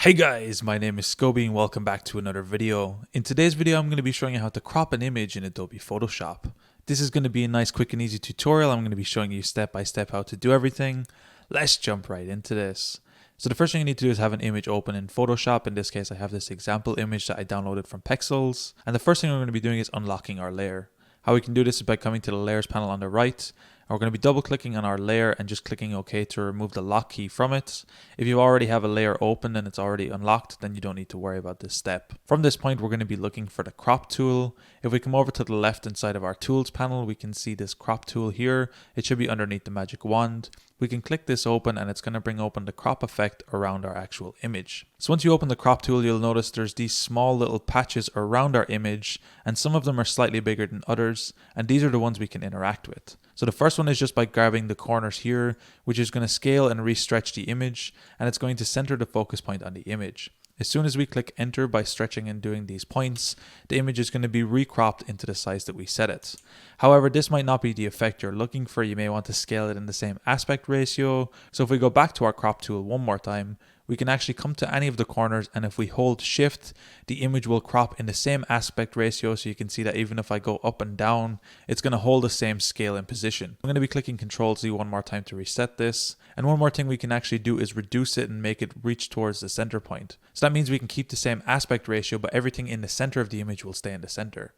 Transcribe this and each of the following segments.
Hey guys, my name is Scoby and welcome back to another video. In today's video, I'm going to be showing you how to crop an image in Adobe Photoshop. This is going to be a nice, quick and easy tutorial. I'm going to be showing you step by step how to do everything. Let's jump right into this. So the first thing you need to do is have an image open in Photoshop. In this case, I have this example image that I downloaded from Pexels. And the first thing we're going to be doing is unlocking our layer. How we can do this is by coming to the layers panel on the right. We're going to be double clicking on our layer and just clicking OK to remove the lock key from it. If you already have a layer open and it's already unlocked, then you don't need to worry about this step. From this point, we're going to be looking for the crop tool. If we come over to the left hand side of our tools panel, we can see this crop tool here. It should be underneath the magic wand. We can click this open and it's going to bring open the crop effect around our actual image. So once you open the crop tool, you'll notice there's these small little patches around our image, and some of them are slightly bigger than others, and these are the ones we can interact with. So the first one is just by grabbing the corners here, which is going to scale and re-stretch the image, and it's going to center the focus point on the image. As soon as we click enter by stretching and doing these points, the image is going to be recropped into the size that we set it. However, this might not be the effect you're looking for. You may want to scale it in the same aspect ratio. So if we go back to our crop tool one more time, we can actually come to any of the corners, and if we hold shift, the image will crop in the same aspect ratio. So you can see that even if I go up and down, it's going to hold the same scale and position. I'm going to be clicking Ctrl Z one more time to reset this. And one more thing we can actually do is reduce it and make it reach towards the center point. So that means we can keep the same aspect ratio, but everything in the center of the image will stay in the center.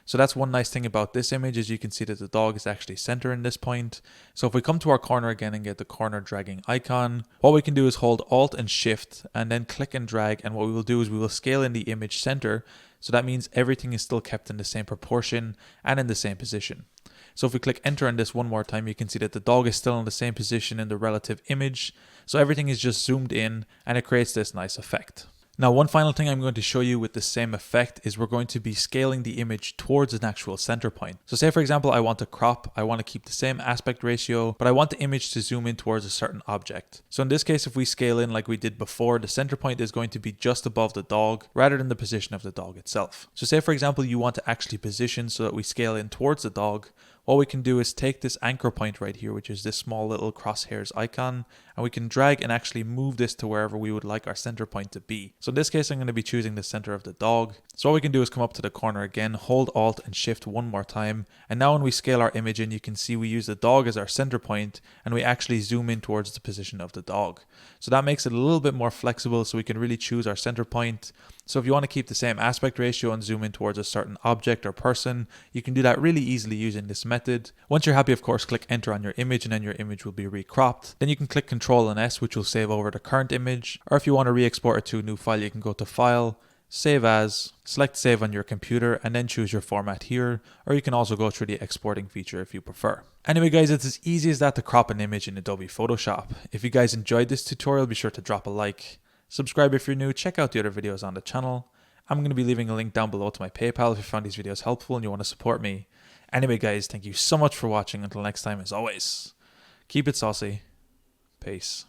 So that's one nice thing about this image, is you can see that the dog is actually center in this point. So if we come to our corner again and get the corner dragging icon, what we can do is hold Alt and Shift and then click and drag, and what we will do is we will scale in the image center. So that means everything is still kept in the same proportion and in the same position. So if we click enter on this one more time, you can see that the dog is still in the same position in the relative image. So everything is just zoomed in and it creates this nice effect. Now, one final thing I'm going to show you with the same effect is we're going to be scaling the image towards an actual center point. So say for example, I want to crop, I want to keep the same aspect ratio, but I want the image to zoom in towards a certain object. So in this case, if we scale in like we did before, the center point is going to be just above the dog rather than the position of the dog itself. So say for example, you want to actually position so that we scale in towards the dog. What we can do is take this anchor point right here, which is this small little crosshairs icon, and we can drag and actually move this to wherever we would like our center point to be. So in this case, I'm going to be choosing the center of the dog. So what we can do is come up to the corner again, hold Alt and Shift one more time. And now when we scale our image in, you can see we use the dog as our center point, and we actually zoom in towards the position of the dog. So that makes it a little bit more flexible, so we can really choose our center point. So if you want to keep the same aspect ratio and zoom in towards a certain object or person, you can do that really easily using this method. Once you're happy, of course, click enter on your image and then your image will be recropped. Then you can click Ctrl and S, which will save over the current image. Or if you want to re-export it to a new file, you can go to File, Save As, select Save on your computer, and then choose your format here. Or you can also go through the exporting feature if you prefer. Anyway guys, it's as easy as that to crop an image in Adobe Photoshop. If you guys enjoyed this tutorial, be sure to drop a like. Subscribe if you're new, check out the other videos on the channel. I'm going to be leaving a link down below to my PayPal if you found these videos helpful and you want to support me. Anyway guys, thank you so much for watching. Until next time, as always, keep it saucy. Peace.